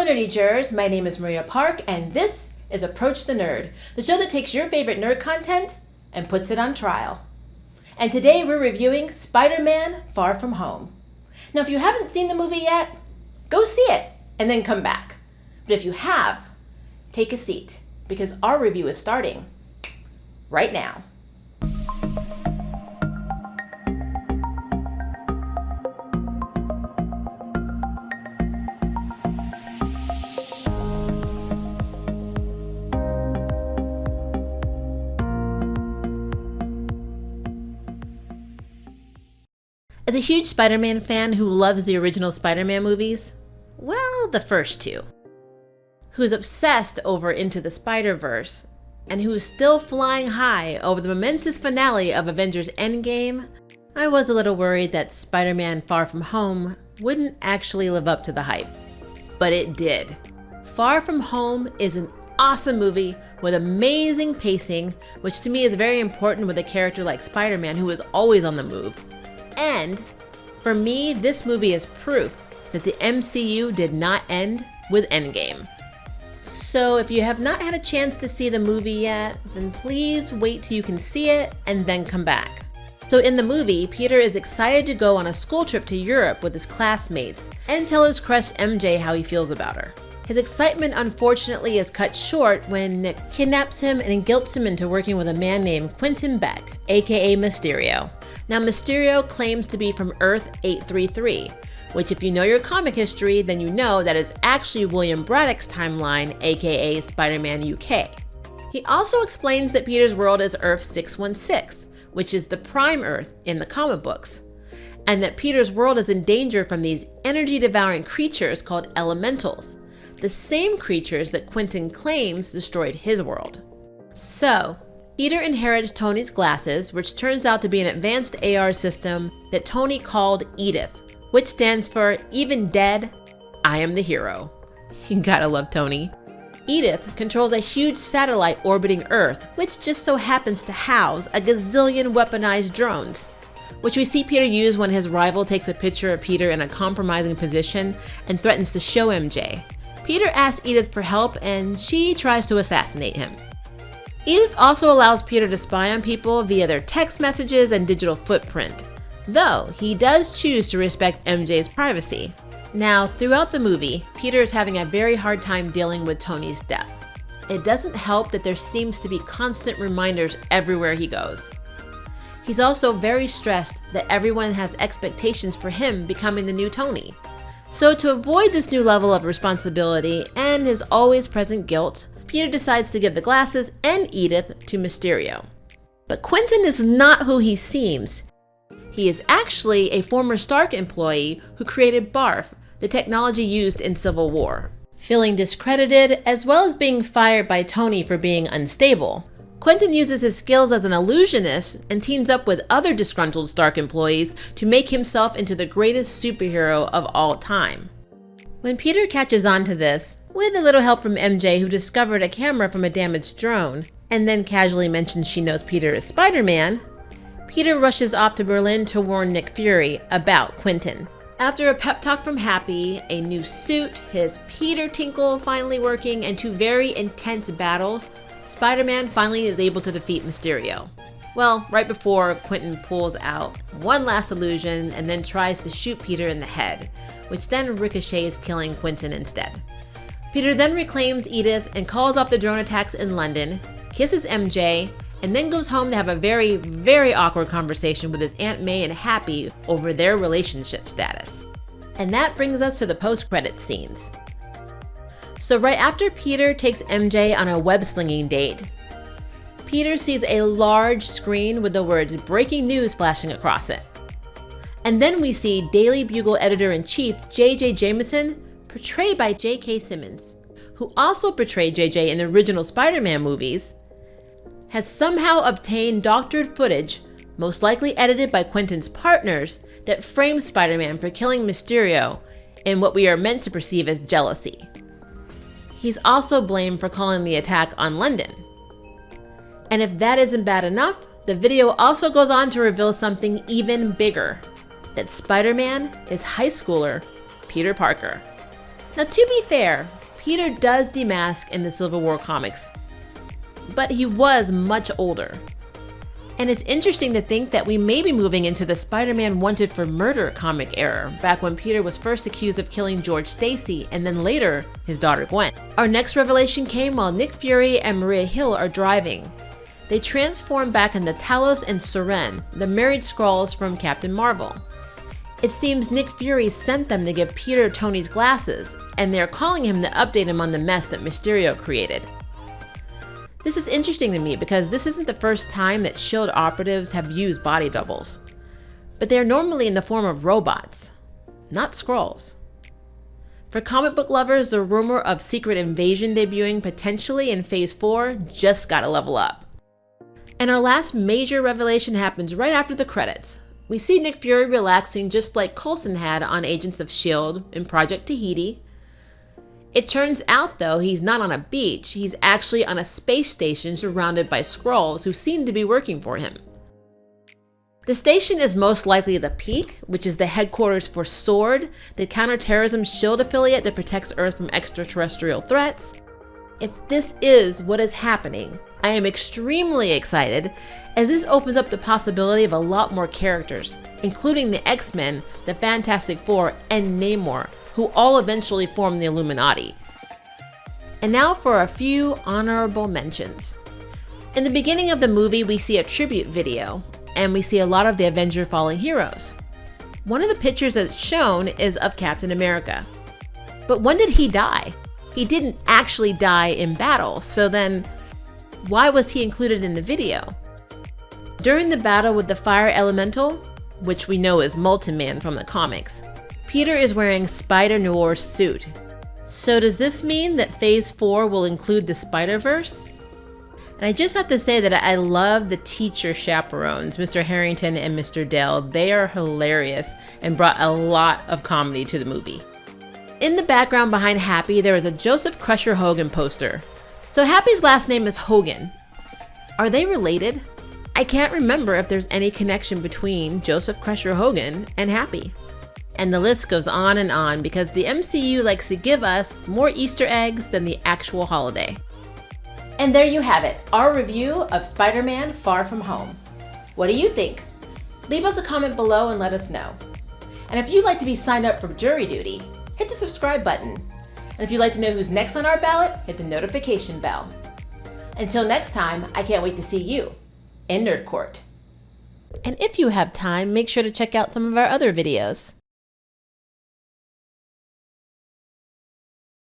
Hello, Nerdy Jurors. My name is Maria Park, and this is Approach the Nerd, the show that takes your favorite nerd content and puts it on trial. And today we're reviewing Spider-Man Far From Home. Now, if you haven't seen the movie yet, go see it and then come back. But if you have, take a seat because our review is starting right now. As a huge Spider-Man fan who loves the original Spider-Man movies, well, the first two, who's obsessed over Into the Spider-Verse, and who is still flying high over the momentous finale of Avengers Endgame, I was a little worried that Spider-Man Far From Home wouldn't actually live up to the hype. But it did. Far From Home is an awesome movie with amazing pacing, which to me is very important with a character like Spider-Man who is always on the move. And for me, this movie is proof that the MCU did not end with Endgame. So if you have not had a chance to see the movie yet, then please wait till you can see it and then come back. So in the movie, Peter is excited to go on a school trip to Europe with his classmates and tell his crush MJ how he feels about her. His excitement unfortunately is cut short when Nick kidnaps him and guilts him into working with a man named Quentin Beck, aka Mysterio. Now, Mysterio claims to be from Earth 833, which if you know your comic history, then you know that is actually William Braddock's timeline, aka Spider-Man UK. He also explains that Peter's world is Earth 616, which is the prime Earth in the comic books, and that Peter's world is in danger from these energy-devouring creatures called elementals, the same creatures that Quentin claims destroyed his world. So, Peter inherits Tony's glasses, which turns out to be an advanced AR system that Tony called Edith, which stands for Even Dead, I Am the Hero. You gotta love Tony. Edith controls a huge satellite orbiting Earth, which just so happens to house a gazillion weaponized drones, which we see Peter use when his rival takes a picture of Peter in a compromising position and threatens to show MJ. Peter asks Edith for help and she tries to assassinate him. Edith also allows Peter to spy on people via their text messages and digital footprint, though he does choose to respect MJ's privacy. Now, throughout the movie, Peter is having a very hard time dealing with Tony's death. It doesn't help that there seems to be constant reminders everywhere he goes. He's also very stressed that everyone has expectations for him becoming the new Tony. So to avoid this new level of responsibility and his always present guilt, Peter decides to give the glasses and Edith to Mysterio. But Quentin is not who he seems. He is actually a former Stark employee who created BARF, the technology used in Civil War. Feeling discredited, as well as being fired by Tony for being unstable, Quentin uses his skills as an illusionist and teams up with other disgruntled Stark employees to make himself into the greatest superhero of all time. When Peter catches on to this, with a little help from MJ who discovered a camera from a damaged drone, and then casually mentions she knows Peter is Spider-Man, Peter rushes off to Berlin to warn Nick Fury about Quentin. After a pep talk from Happy, a new suit, his Peter Tinkle finally working, and two very intense battles, Spider-Man finally is able to defeat Mysterio. Well, right before Quentin pulls out one last illusion and then tries to shoot Peter in the head, which then ricochets, killing Quentin instead. Peter then reclaims Edith and calls off the drone attacks in London, kisses MJ, and then goes home to have a very, very awkward conversation with his Aunt May and Happy over their relationship status. And that brings us to the post-credits scenes. So right after Peter takes MJ on a web-slinging date, Peter sees a large screen with the words "Breaking News" flashing across it. And then we see Daily Bugle editor-in-chief J.J. Jameson, portrayed by J.K. Simmons, who also portrayed JJ in the original Spider-Man movies, has somehow obtained doctored footage, most likely edited by Quentin's partners, that frames Spider-Man for killing Mysterio in what we are meant to perceive as jealousy. He's also blamed for calling the attack on London. And if that isn't bad enough, the video also goes on to reveal something even bigger, that Spider-Man is high schooler Peter Parker. Now, to be fair, Peter does demask in the Civil War comics, but he was much older. And it's interesting to think that we may be moving into the Spider-Man Wanted for Murder comic era, back when Peter was first accused of killing George Stacy and then later his daughter Gwen. Our next revelation came while Nick Fury and Maria Hill are driving. They transform back into Talos and Soren, the married Skrulls from Captain Marvel. It seems Nick Fury sent them to give Peter Tony's glasses, and they're calling him to update him on the mess that Mysterio created. This is interesting to me because this isn't the first time that S.H.I.E.L.D. operatives have used body doubles, but they're normally in the form of robots, not Skrulls. For comic book lovers, the rumor of Secret Invasion debuting potentially in Phase 4 just got to level up. And our last major revelation happens right after the credits. We see Nick Fury relaxing just like Coulson had on Agents of S.H.I.E.L.D. in Project Tahiti. It turns out, though, he's not on a beach, he's actually on a space station surrounded by Skrulls who seem to be working for him. The station is most likely the Peak, which is the headquarters for SWORD, the counterterrorism S.H.I.E.L.D. affiliate that protects Earth from extraterrestrial threats. If this is what is happening, I am extremely excited, as this opens up the possibility of a lot more characters, including the X-Men, the Fantastic Four, and Namor, who all eventually form the Illuminati. And now for a few honorable mentions. In the beginning of the movie, we see a tribute video, and we see a lot of the Avenger fallen heroes. One of the pictures that's shown is of Captain America. But when did he die? He didn't actually die in battle, so then why was he included in the video? During the battle with the Fire Elemental, which we know is Molten Man from the comics, Peter is wearing Spider-Noir's suit. So does this mean that Phase 4 will include the Spider-Verse? And I just have to say that I love the teacher chaperones, Mr. Harrington and Mr. Dell. They are hilarious and brought a lot of comedy to the movie. In the background behind Happy, there is a Joseph Crusher Hogan poster. So Happy's last name is Hogan. Are they related? I can't remember if there's any connection between Joseph Crusher Hogan and Happy. And the list goes on because the MCU likes to give us more Easter eggs than the actual holiday. And there you have it, our review of Spider-Man Far From Home. What do you think? Leave us a comment below and let us know. And if you'd like to be signed up for jury duty, hit the subscribe button. And if you'd like to know who's next on our ballot, hit the notification bell. Until next time, I can't wait to see you in Nerd Court. And if you have time, make sure to check out some of our other videos.